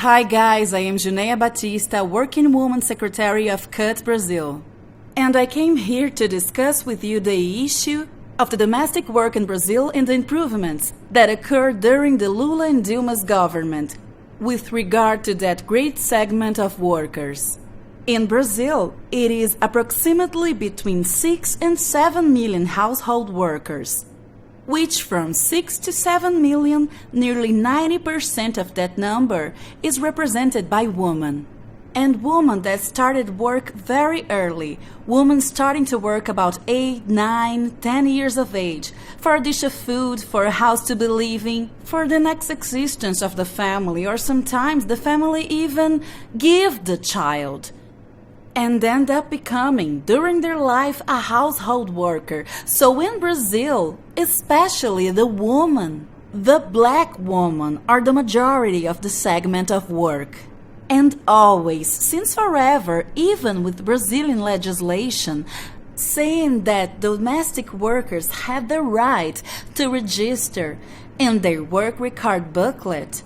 Hi guys, I am Juneia Batista, Working Woman Secretary of CUT Brazil. And I came here to discuss with you the issue of the domestic work in Brazil and the improvements that occurred during the Lula and Dilma's government with regard to that great segment of workers. In Brazil, it is approximately between 6 and 7 million household workers, which from 6 to 7 million, nearly 90% of that number is represented by women. And women that started work very early, women starting to work about 8, 9, 10 years of age, for a dish of food, for a house to be living, for the next existence of the family, or sometimes the family even give the child, and end up becoming, during their life, a household worker. So in Brazil, especially the woman, the black woman, are the majority of the segment of work. And always, since forever, even with Brazilian legislation, saying that domestic workers have the right to register in their work record booklet,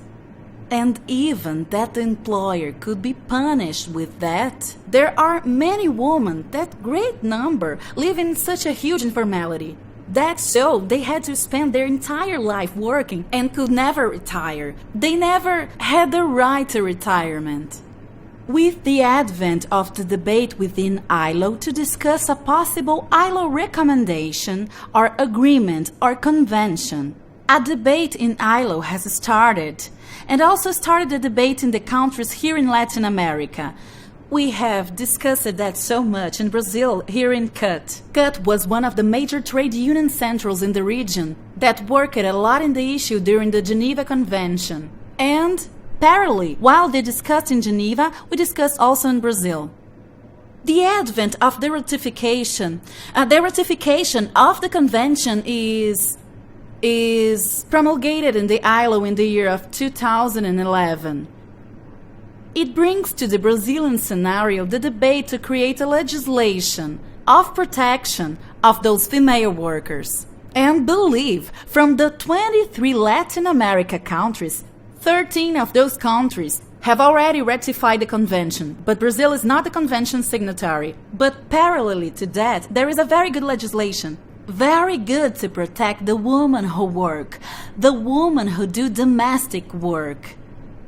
and even that the employer could be punished with that. There are many women, that great number, live in such a huge informality. That's so they had to spend their entire life working and could never retire. They never had the right to retirement. With the advent of the debate within ILO to discuss a possible ILO recommendation or agreement or convention, a debate in ILO has started, and also started a debate in the countries here in Latin America. We have discussed that so much in Brazil, here in CUT. CUT was one of the major trade union centrals in the region that worked a lot in the issue during the Geneva Convention. And, parallelly, while they discussed in Geneva, we discussed also in Brazil. The advent of the ratification of the convention is promulgated in the ILO in the year of 2011. It brings to the Brazilian scenario the debate to create a legislation of protection of those female workers. And believe, from the 23 Latin America countries, 13 of those countries have already ratified the convention, but Brazil is not the convention signatory. But parallelly to that, there is a very good legislation, very good to protect the women who work, the women who do domestic work,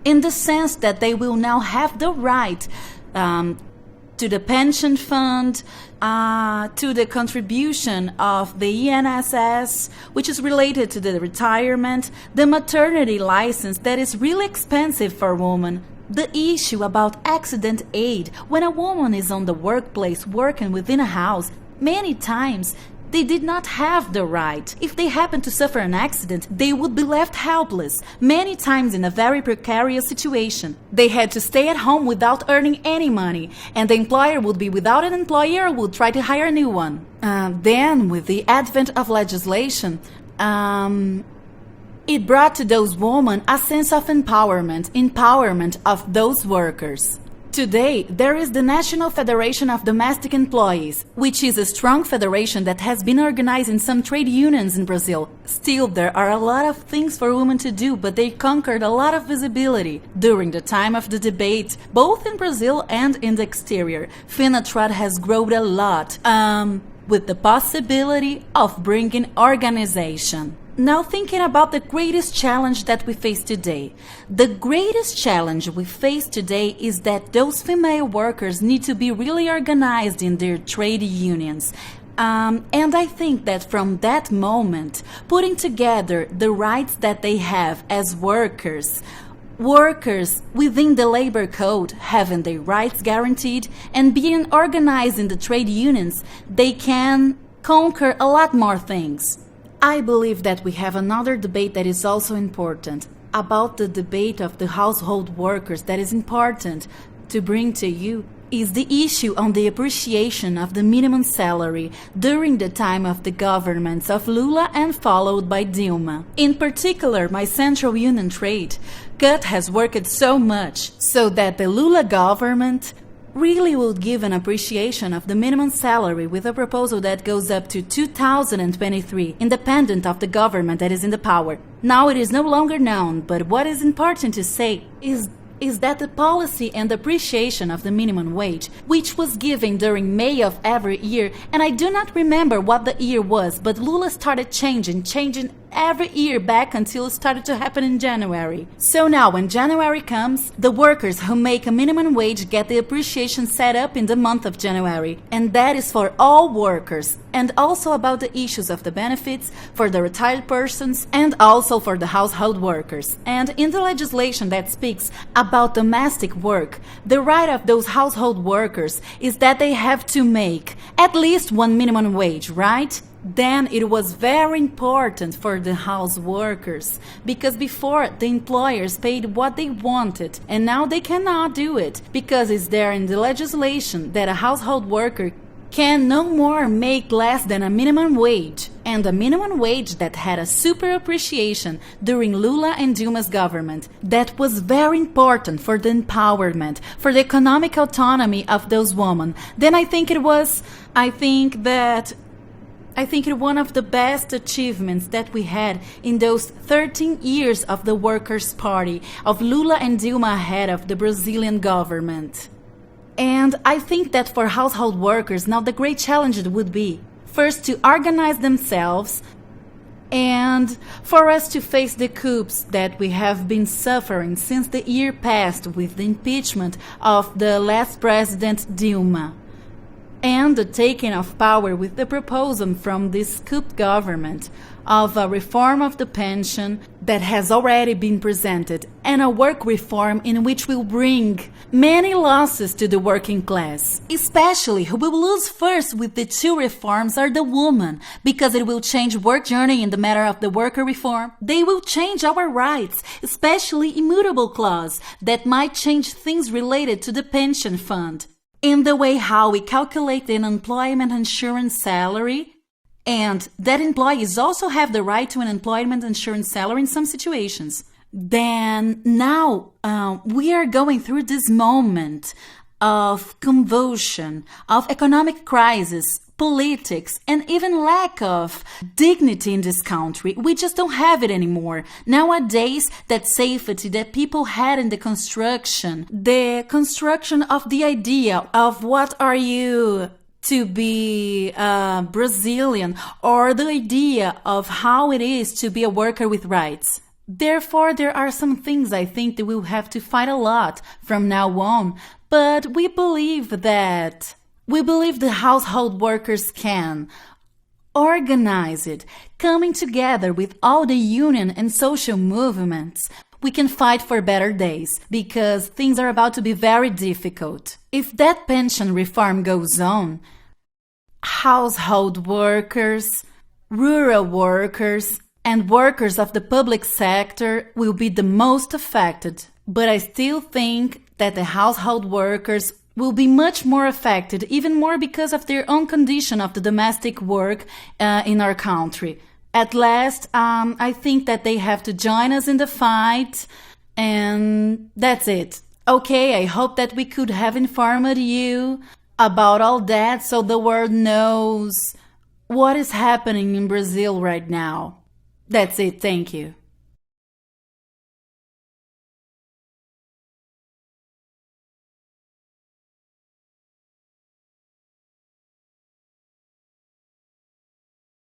in the sense that they will now have the right to the pension fund, to the contribution of the INSS, which is related to the retirement, the maternity license that is really expensive for women, the issue about accident aid. When a woman is on the workplace working within a house, many times they did not have the right. If they happen to suffer an accident, they would be left helpless, many times in a very precarious situation. They had to stay at home without earning any money, and the employer would be without an employer or would try to hire a new one. Then, with the advent of legislation, it brought to those women a sense of empowerment of those workers. Today, there is the National Federation of Domestic Employees, which is a strong federation that has been organized in some trade unions in Brazil. Still, there are a lot of things for women to do, but they conquered a lot of visibility during the time of the debate, both in Brazil and in the exterior. FENATRAD has grown a lot, with the possibility of bringing organization. Now thinking about the greatest challenge that we face today. The greatest challenge we face today is that those female workers need to be really organized in their trade unions. And I think that from that moment, putting together the rights that they have as workers within the labor code, having their rights guaranteed and being organized in the trade unions, they can conquer a lot more things. I believe that we have another debate that is also important, about the debate of the household workers that is important to bring to you, is the issue on the appreciation of the minimum salary during the time of the governments of Lula and followed by Dilma. In particular, my Central Union Trade, CUT has worked so much so that the Lula government really would give an appreciation of the minimum salary with a proposal that goes up to 2023, independent of the government that is in the power. Now it is no longer known, but what is important to say is is that the policy and appreciation of the minimum wage, which was given during May of every year, and I do not remember what the year was, but Lula started changing every year back until it started to happen in January. So now when January comes, the workers who make a minimum wage get the appreciation set up in the month of January, and that is for all workers, and also about the issues of the benefits for the retired persons and also for the household workers. And in the legislation that speaks about domestic work, the right of those household workers is that they have to make at least one minimum wage, right? Then it was very important for the house workers, because before the employers paid what they wanted, and now they cannot do it because it's there in the legislation that a household worker can no more make less than a minimum wage, and a minimum wage that had a super appreciation during Lula and Dilma's government. That was very important for the empowerment, for the economic autonomy of those women. Then I think it was one of the best achievements that we had in those 13 years of the Workers' Party, of Lula and Dilma ahead of the Brazilian government. And I think that for household workers, now the great challenge would be, first, to organize themselves, and for us to face the coups that we have been suffering since the year passed with the impeachment of the last president Dilma, and the taking of power with the proposal from this coup government of a reform of the pension that has already been presented, and a work reform in which will bring many losses to the working class. Especially who will lose first with the two reforms are the women, because it will change work journey in the matter of the worker reform. They will change our rights, especially immutable clause that might change things related to the pension fund, in the way how we calculate the unemployment insurance salary, and that employees also have the right to an employment insurance salary in some situations. Then now we are going through this moment of convulsion, of economic crisis, politics, and even lack of dignity in this country. We just don't have it anymore. Nowadays, that safety that people had in the construction of the idea of what are you to be Brazilian, or the idea of how it is to be a worker with rights. Therefore, there are some things I think that we'll have to fight a lot from now on, but we believe the household workers can organize it, coming together with all the union and social movements. We can fight for better days, because things are about to be very difficult. If that pension reform goes on, household workers, rural workers, and workers of the public sector will be the most affected. But I still think that the household workers will be much more affected, even more because of their own condition of the domestic work in our country. At last, I think that they have to join us in the fight, and that's it. Okay, I hope that we could have informed you about all that so the world knows what is happening in Brazil right now. That's it, thank you.